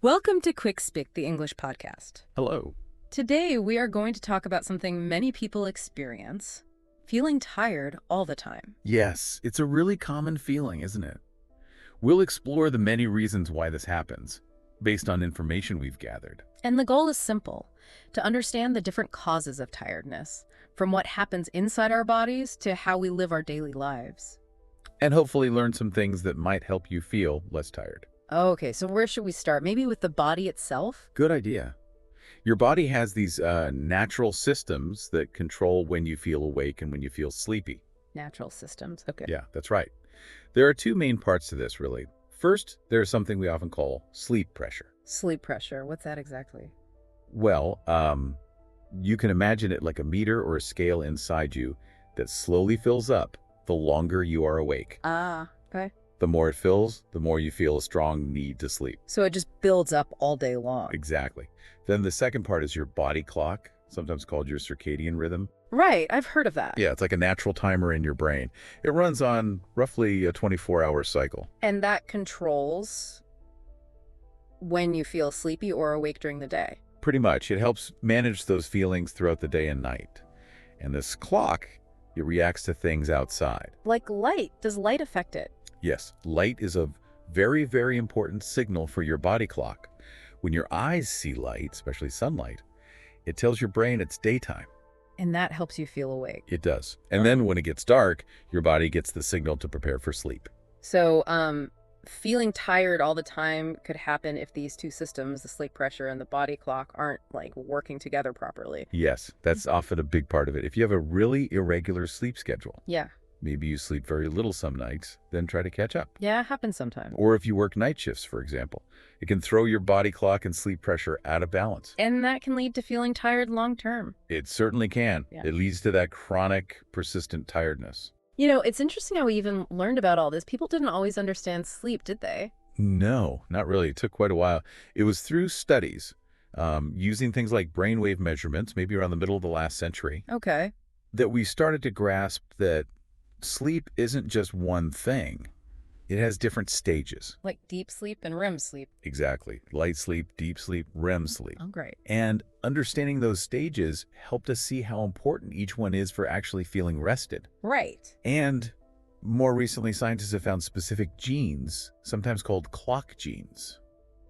Welcome to Quick Speak, the English podcast. Hello. Today, we are going to talk about something many people experience, feeling tired all the time. Yes, it's a really common feeling, isn't it? We'll explore the many reasons why this happens, based on information we've gathered. And the goal is simple, to understand the different causes of tiredness, from what happens inside our bodies to how we live our daily lives. And hopefully learn some things that might help you feel less tired. Okay, so where should we start? Maybe with the body itself? Good idea. Your body has these natural systems that control when you feel awake and when you feel sleepy. Natural systems, okay. Yeah, that's right. There are two main parts to this, really. First, there's something we often call sleep pressure. Sleep pressure, what's that exactly? Well, you can imagine it like a meter or a scale inside you that slowly fills up the longer you are awake. Ah, okay. The more it fills, the more you feel a strong need to sleep. So it just builds up all day long. Exactly. Then the second part is your body clock, sometimes called your circadian rhythm. Right, I've heard of that. Yeah, it's like a natural timer in your brain. It runs on roughly a 24-hour cycle. And that controls when you feel sleepy or awake during the day. Pretty much. It helps manage those feelings throughout the day and night. And this clock, it reacts to things outside. Like light. Does light affect it? Yes, light is a very, very important signal for your body clock. When your eyes see light, especially sunlight, it tells your brain it's daytime. And that helps you feel awake. It does. And then when it gets dark, your body gets the signal to prepare for sleep. So, feeling tired all the time could happen if these two systems, the sleep pressure and the body clock, aren't like working together properly. Yes, that's often a big part of it. If you have a really irregular sleep schedule, Yeah. maybe you sleep very little some nights, then try to catch up. Yeah, it happens sometimes. Or if you work night shifts, for example, it can throw your body clock and sleep pressure out of balance. And that can lead to feeling tired long term. It certainly can. Yeah. It leads to that chronic, persistent tiredness. You know, it's interesting how we even learned about all this. People didn't always understand sleep, did they? No, not really. It took quite a while. It was through studies, using things like brainwave measurements, maybe around the middle of the last century, Okay. that we started to grasp that sleep isn't just one thing. It has different stages. Like deep sleep and REM sleep. Exactly. Light sleep, deep sleep, REM sleep. Oh, great. And understanding those stages helped us see how important each one is for actually feeling rested. Right. And more recently, scientists have found specific genes, sometimes called clock genes.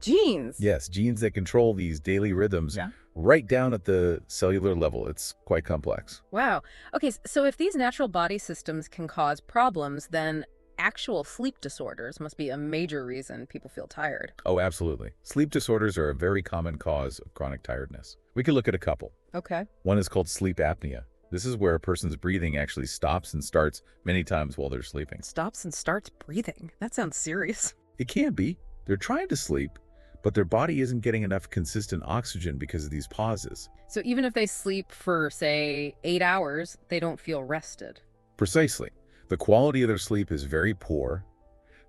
Genes. Yes, genes that control these daily rhythms Yeah. right down at the cellular level. It's quite complex. Wow. Okay, so if these natural body systems can cause problems, then actual sleep disorders must be a major reason people feel tired. Oh, absolutely. Sleep disorders are a very common cause of chronic tiredness. We could look at a couple. Okay. One is called sleep apnea. This is where a person's breathing actually stops and starts many times while they're sleeping. Stops and starts breathing. That sounds serious. It can be. They're trying to sleep, but their body isn't getting enough consistent oxygen because of these pauses. So even if they sleep for, say, 8 hours, they don't feel rested. Precisely. The quality of their sleep is very poor.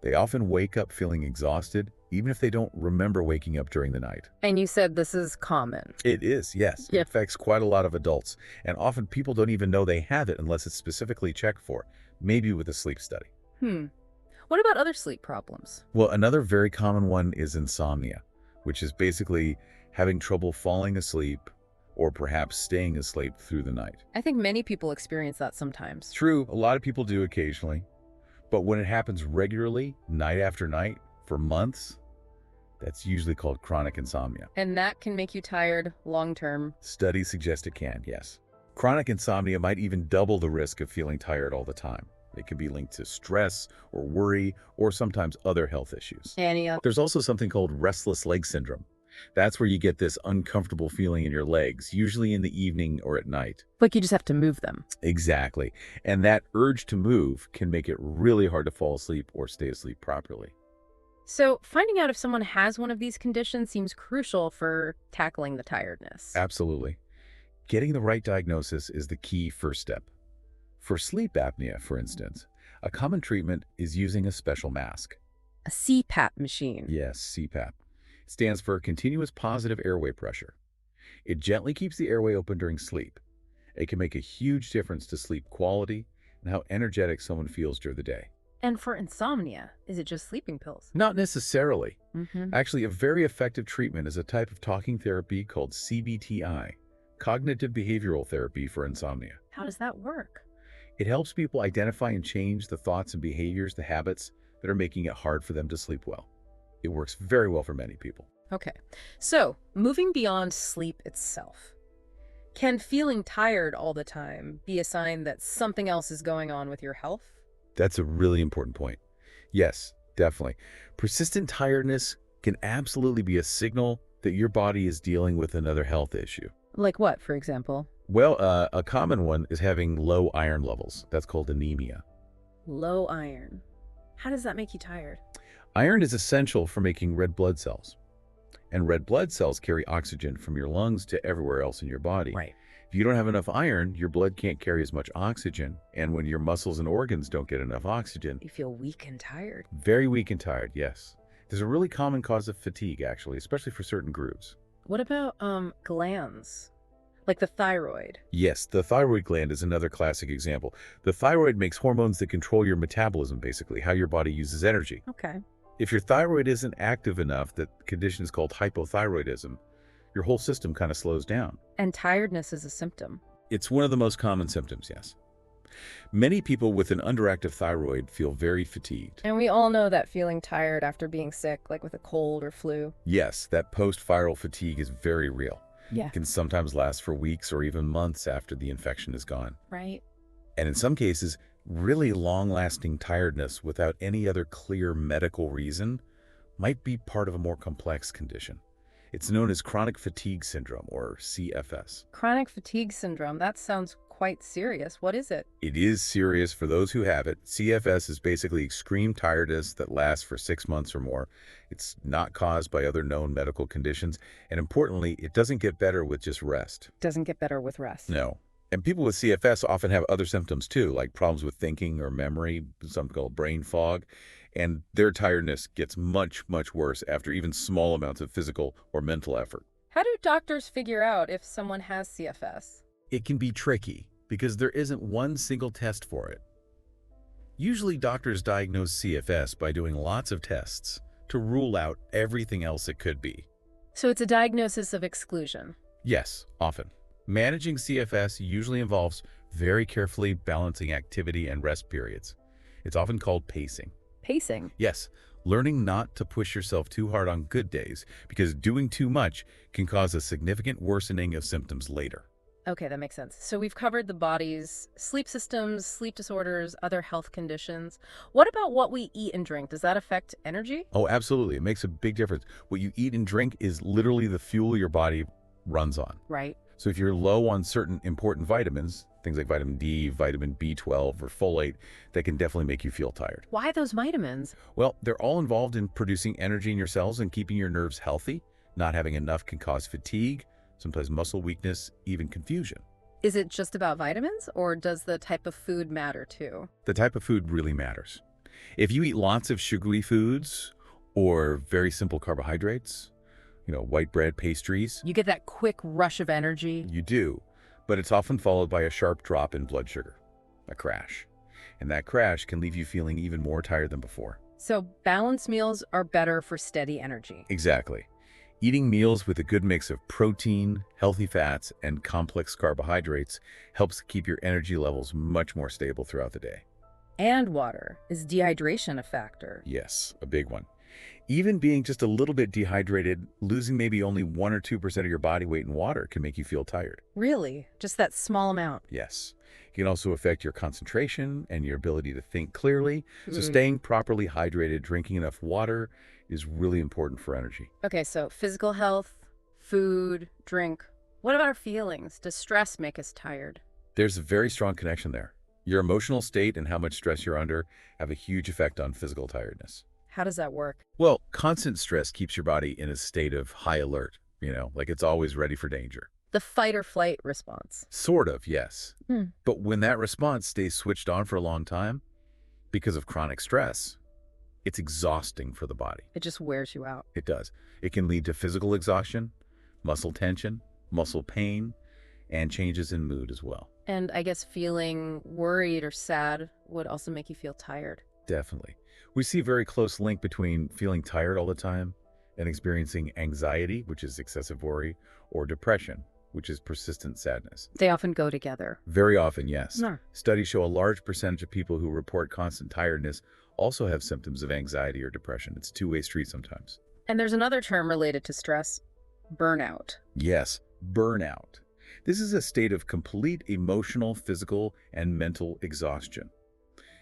They often wake up feeling exhausted, even if they don't remember waking up during the night. And you said this is common. It is, yes. Yeah. It affects quite a lot of adults, and often people don't even know they have it unless it's specifically checked for, maybe with a sleep study. What about other sleep problems? Well, another very common one is insomnia, which is basically having trouble falling asleep or perhaps staying asleep through the night. I think many people experience that sometimes. True, a lot of people do occasionally, but when it happens regularly, night after night, for months, that's usually called chronic insomnia. And that can make you tired long term. Studies suggest it can, yes. Chronic insomnia might even double the risk of feeling tired all the time. It can be linked to stress or worry or sometimes other health issues. There's also something called restless leg syndrome. That's where you get this uncomfortable feeling in your legs, usually in the evening or at night. Like you just have to move them. Exactly. And that urge to move can make it really hard to fall asleep or stay asleep properly. So finding out if someone has one of these conditions seems crucial for tackling the tiredness. Absolutely. Getting the right diagnosis is the key first step. For sleep apnea, for instance, a common treatment is using a special mask. A CPAP machine. Yes, CPAP. It stands for continuous positive airway pressure. It gently keeps the airway open during sleep. It can make a huge difference to sleep quality and how energetic someone feels during the day. And for insomnia, is it just sleeping pills? Not necessarily. Mm-hmm. Actually, a very effective treatment is a type of talking therapy called CBTI, cognitive behavioral therapy for insomnia. How does that work? It helps people identify and change the thoughts and behaviors, the habits that are making it hard for them to sleep well. It works very well for many people. Okay. So, moving beyond sleep itself, can feeling tired all the time be a sign that something else is going on with your health? That's a really important point. Yes, definitely. Persistent tiredness can absolutely be a signal that your body is dealing with another health issue. Like what, for example? Well, a common one is having low iron levels. That's called anemia. Low iron. How does that make you tired? Iron is essential for making red blood cells. And red blood cells carry oxygen from your lungs to everywhere else in your body. Right. If you don't have enough iron, your blood can't carry as much oxygen. And when your muscles and organs don't get enough oxygen, You feel weak and tired. very weak and tired, yes. There's a really common cause of fatigue, actually, especially for certain groups. What about glands? Like the thyroid. Yes, the thyroid gland is another classic example. The thyroid makes hormones that control your metabolism, basically, how your body uses energy. Okay. If your thyroid isn't active enough, that condition is called hypothyroidism, your whole system kind of slows down. And tiredness is a symptom. It's one of the most common symptoms, yes. Many people with an underactive thyroid feel very fatigued. And we all know that feeling tired after being sick, like with a cold or flu. Yes, that post-viral fatigue is very real. Yeah. It can sometimes last for weeks or even months after the infection is gone. Right. And in some cases, really long-lasting tiredness without any other clear medical reason might be part of a more complex condition. It's known as chronic fatigue syndrome, or CFS. Chronic fatigue syndrome, that sounds quite serious. What is it? It is serious for those who have it. CFS is basically extreme tiredness that lasts for 6 months or more. It's not caused by other known medical conditions, and importantly, it doesn't get better with just rest. Doesn't get better with rest. No. And people with CFS often have other symptoms too, like problems with thinking or memory, something called brain fog, and their tiredness gets much, much worse after even small amounts of physical or mental effort. How do doctors figure out if someone has CFS? It can be tricky because there isn't one single test for it. Usually doctors diagnose CFS by doing lots of tests to rule out everything else it could be. So it's a diagnosis of exclusion. Yes, often. Managing CFS usually involves very carefully balancing activity and rest periods. It's often called pacing. Pacing. Yes, learning not to push yourself too hard on good days because doing too much can cause a significant worsening of symptoms later. Okay, that makes sense. So we've covered the body's sleep systems, sleep disorders, other health conditions. What about what we eat and drink? Does that affect energy? Oh, absolutely. It makes a big difference. What you eat and drink is literally the fuel your body runs on. Right. So if you're low on certain important vitamins, things like vitamin D, vitamin B12, or folate, that can definitely make you feel tired. Why those vitamins? Well, they're all involved in producing energy in your cells and keeping your nerves healthy. Not having enough can cause fatigue, sometimes muscle weakness, even confusion. Is it just about vitamins, or does the type of food matter too? The type of food really matters. If you eat lots of sugary foods or very simple carbohydrates, white bread, pastries, You get that quick rush of energy. you do, but it's often followed by a sharp drop in blood sugar, a crash. And that crash can leave you feeling even more tired than before. So balanced meals are better for steady energy. Exactly. Eating meals with a good mix of protein, healthy fats, and complex carbohydrates helps keep your energy levels much more stable throughout the day. And water. Is dehydration a factor? Yes, a big one. Even being just a little bit dehydrated, losing maybe only 1 or 2% of your body weight in water can make you feel tired. Really? Just that small amount? Yes. It can also affect your concentration and your ability to think clearly. So Mm. staying properly hydrated, drinking enough water is really important for energy. Okay, so physical health, food, drink. What about our feelings? Does stress make us tired? There's a very strong connection there. Your emotional state and how much stress you're under have a huge effect on physical tiredness. How does that work? Well, constant stress keeps your body in a state of high alert, like it's always ready for danger. The fight or flight response. Sort of, yes. Hmm. But when that response stays switched on for a long time, because of chronic stress, it's exhausting for the body. It just wears you out. It does. It can lead to physical exhaustion, muscle tension, muscle pain, and changes in mood as well. And I guess feeling worried or sad would also make you feel tired. Definitely. We see a very close link between feeling tired all the time and experiencing anxiety, which is excessive worry, or depression, which is persistent sadness. They often go together. Very often, yes. No. Studies show a large percentage of people who report constant tiredness also have symptoms of anxiety or depression. It's a two-way street sometimes. And there's another term related to stress, burnout. Yes, burnout. This is a state of complete emotional, physical, and mental exhaustion.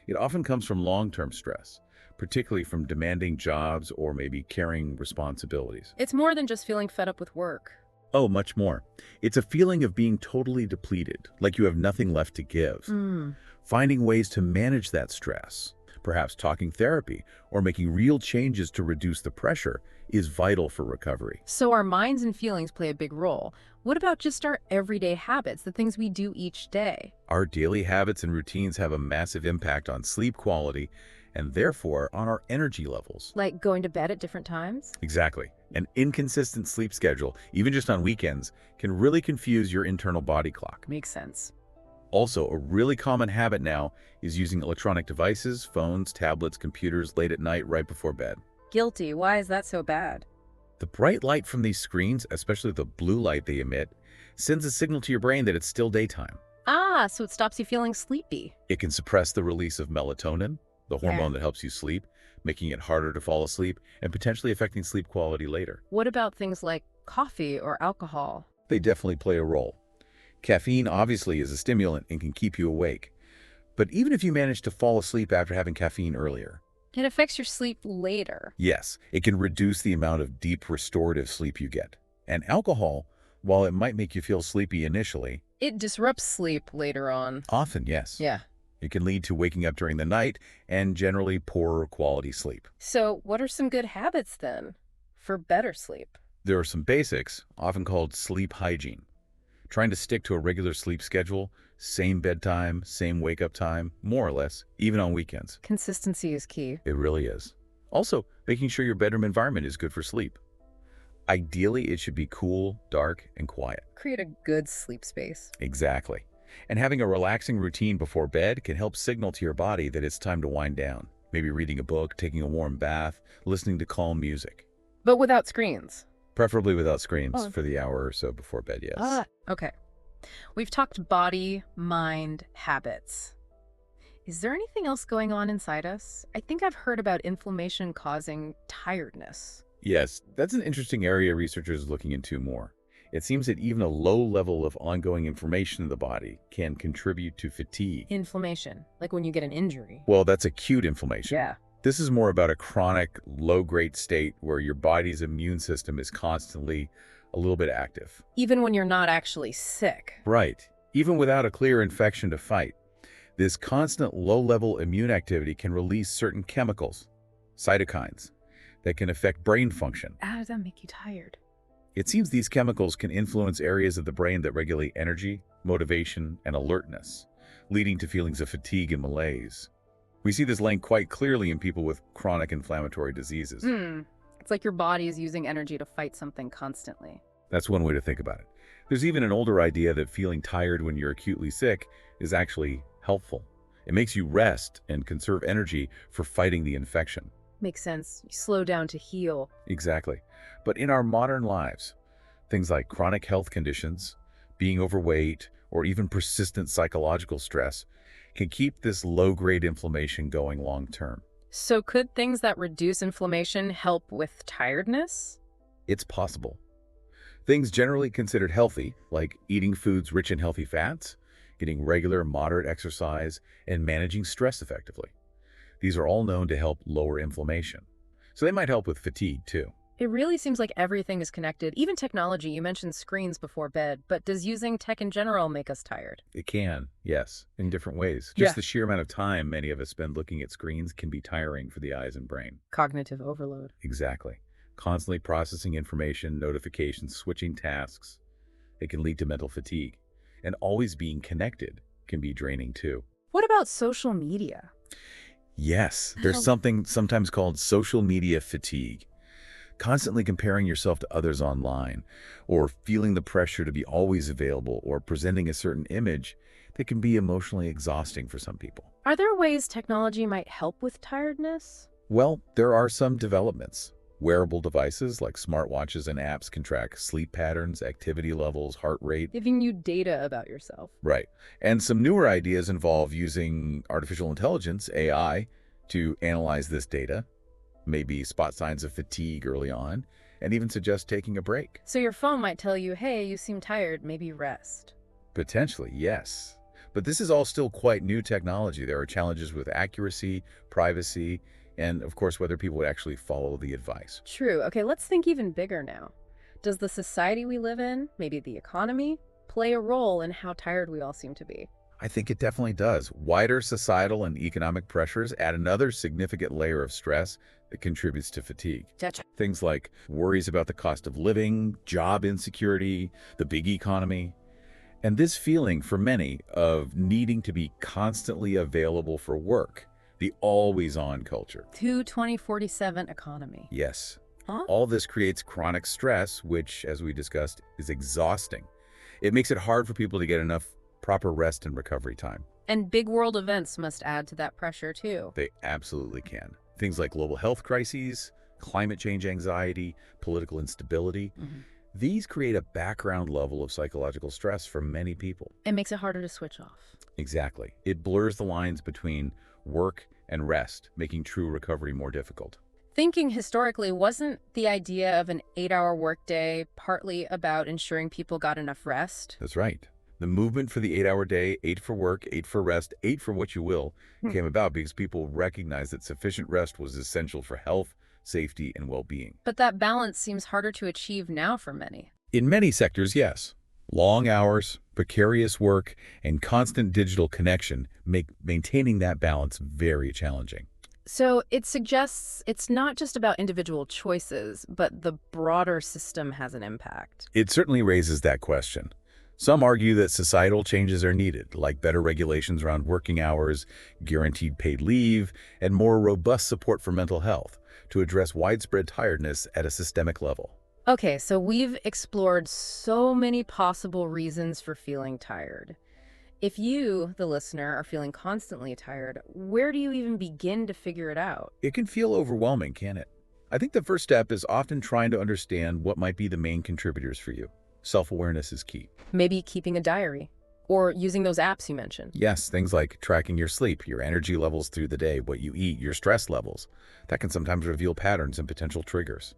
It often comes from long-term stress, particularly from demanding jobs or maybe carrying responsibilities. It's more than just feeling fed up with work. Oh, much more. It's a feeling of being totally depleted, like you have nothing left to give. Finding ways to manage that stress, perhaps talking therapy or making real changes to reduce the pressure, is vital for recovery. So our minds and feelings play a big role. What about just our everyday habits, the things we do each day? Our daily habits and routines have a massive impact on sleep quality and therefore on our energy levels. Like going to bed at different times? Exactly. An inconsistent sleep schedule, even just on weekends, can really confuse your internal body clock. Makes sense. Also, a really common habit now is using electronic devices, phones, tablets, computers late at night right before bed. Guilty. Why is that so bad? The bright light from these screens, especially the blue light they emit, sends a signal to your brain that it's still daytime. Ah, so it stops you feeling sleepy. It can suppress the release of melatonin, the hormone that helps you sleep, making it harder to fall asleep and potentially affecting sleep quality later. What about things like coffee or alcohol? They definitely play a role. Caffeine obviously is a stimulant and can keep you awake. But even if you manage to fall asleep after having caffeine earlier, It affects your sleep later. yes, it can reduce the amount of deep restorative sleep you get. And alcohol, while it might make you feel sleepy initially, It disrupts sleep later on. often, yes, Yeah. it can lead to waking up during the night and generally poorer quality sleep. So what are some good habits then for better sleep? There are some basics, often called sleep hygiene. Trying to stick to a regular sleep schedule, same bedtime, same wake-up time, more or less, even on weekends. Consistency is key. It really is. Also, making sure your bedroom environment is good for sleep. Ideally, it should be cool, dark, and quiet. Create a good sleep space. Exactly. And having a relaxing routine before bed can help signal to your body that it's time to wind down. Maybe reading a book, taking a warm bath, listening to calm music. But without screens. Preferably without screens Oh. for the hour or so before bed, yes. Okay. We've talked body, mind, habits. Is there anything else going on inside us? I think I've heard about inflammation causing tiredness. Yes, that's an interesting area researchers are looking into more. It seems that even a low level of ongoing inflammation in the body can contribute to fatigue. Inflammation, like when you get an injury. Well, that's acute inflammation. Yeah. This is more about a chronic, low-grade state where your body's immune system is constantly a little bit active. Even when you're not actually sick. Right. Even without a clear infection to fight, this constant low-level immune activity can release certain chemicals, cytokines, that can affect brain function. How does that make you tired? It seems these chemicals can influence areas of the brain that regulate energy, motivation, and alertness, leading to feelings of fatigue and malaise. We see this link quite clearly in people with chronic inflammatory diseases. It's like your body is using energy to fight something constantly. That's one way to think about it. There's even an older idea that feeling tired when you're acutely sick is actually helpful. It makes you rest and conserve energy for fighting the infection. Makes sense. You slow down to heal. Exactly. But in our modern lives, things like chronic health conditions, being overweight, or even persistent psychological stress can keep this low-grade inflammation going long-term. So could things that reduce inflammation help with tiredness? It's possible. Things generally considered healthy, like eating foods rich in healthy fats, getting regular, moderate exercise, and managing stress effectively. These are all known to help lower inflammation. So they might help with fatigue, too. It really seems like everything is connected. Even technology, you mentioned screens before bed, but does using tech in general make us tired? It can, yes, in different ways. Yeah. Just the sheer amount of time many of us spend looking at screens can be tiring for the eyes and brain. Cognitive overload. Exactly. Constantly processing information, notifications, switching tasks. It can lead to mental fatigue. And always being connected can be draining too. What about social media? Yes, there's something sometimes called social media fatigue. Constantly comparing yourself to others online, or feeling the pressure to be always available or presenting a certain image, that can be emotionally exhausting for some people. Are there ways technology might help with tiredness? Well, there are some developments. Wearable devices like smartwatches and apps can track sleep patterns, activity levels, heart rate. Giving you data about yourself. Right. And some newer ideas involve using artificial intelligence, AI, to analyze this data, maybe spot signs of fatigue early on, and even suggest taking a break. So your phone might tell you, hey, you seem tired, maybe rest. Potentially, yes. But this is all still quite new technology. There are challenges with accuracy, privacy, and of course, whether people would actually follow the advice. True. Okay, let's think even bigger now. Does the society we live in, maybe the economy, play a role in how tired we all seem to be? I think it definitely does. Wider societal and economic pressures add another significant layer of stress that contributes to fatigue. Gotcha. Things like worries about the cost of living, job insecurity, the big economy. And this feeling for many of needing to be constantly available for work, the always-on culture. 2047 economy. Yes. Huh? All this creates chronic stress, which, as we discussed, is exhausting. It makes it hard for people to get enough proper rest and recovery time. And big world events must add to that pressure too. They absolutely can. Things like global health crises, climate change anxiety, political instability. These create a background level of psychological stress for many people. It makes it harder to switch off. Exactly. It blurs the lines between work and rest, making true recovery more difficult. Thinking historically, wasn't the idea of an 8-hour workday partly about ensuring people got enough rest? That's right. The movement for the 8-hour day, 8 for work, 8 for rest, 8 for what you will, came about because people recognized that sufficient rest was essential for health, safety, and well-being. But that balance seems harder to achieve now for many. In many sectors, yes. Long hours, precarious work, and constant digital connection make maintaining that balance very challenging. So it suggests it's not just about individual choices, but the broader system has an impact. It certainly raises that question. Some argue that societal changes are needed, like better regulations around working hours, guaranteed paid leave, and more robust support for mental health to address widespread tiredness at a systemic level. Okay, so we've explored so many possible reasons for feeling tired. If you, the listener, are feeling constantly tired, where do you even begin to figure it out? It can feel overwhelming, can't it? I think the first step is often trying to understand what might be the main contributors for you. Self-awareness is key. Maybe keeping a diary or using those apps you mentioned. Yes, things like tracking your sleep, your energy levels through the day, what you eat, your stress levels. That can sometimes reveal patterns and potential triggers.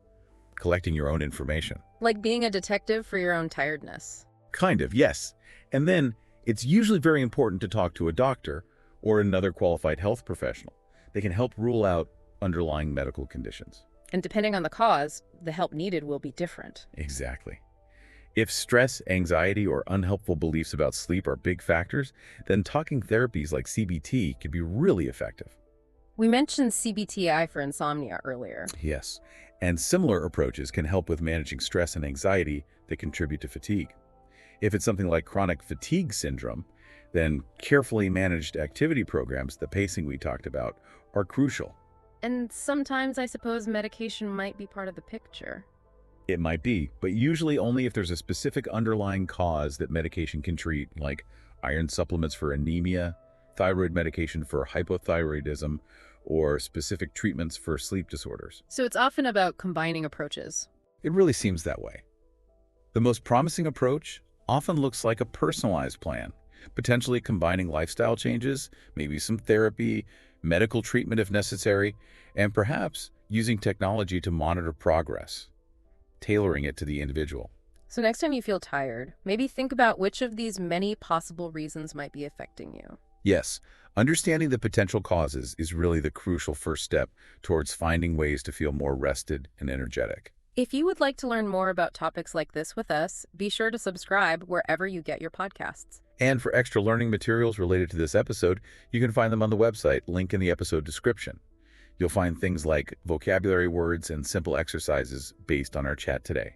Collecting your own information. Like being a detective for your own tiredness. Kind of, yes. And then it's usually very important to talk to a doctor or another qualified health professional. They can help rule out underlying medical conditions. And depending on the cause, the help needed will be different. Exactly. If stress, anxiety, or unhelpful beliefs about sleep are big factors, then talking therapies like CBT can be really effective. We mentioned CBTI for insomnia earlier. Yes, and similar approaches can help with managing stress and anxiety that contribute to fatigue. If it's something like chronic fatigue syndrome, then carefully managed activity programs, the pacing we talked about, are crucial. And sometimes I suppose medication might be part of the picture. It might be, but usually only if there's a specific underlying cause that medication can treat, like iron supplements for anemia, thyroid medication for hypothyroidism, or specific treatments for sleep disorders. So it's often about combining approaches. It really seems that way. The most promising approach often looks like a personalized plan, potentially combining lifestyle changes, maybe some therapy, medical treatment if necessary, and perhaps using technology to monitor progress, tailoring it to the individual. So next time you feel tired, maybe think about which of these many possible reasons might be affecting you. Yes, understanding the potential causes is really the crucial first step towards finding ways to feel more rested and energetic. If you would like to learn more about topics like this with us, be sure to subscribe wherever you get your podcasts. And for extra learning materials related to this episode, you can find them on the website, link in the episode description. You'll find things like vocabulary words and simple exercises based on our chat today.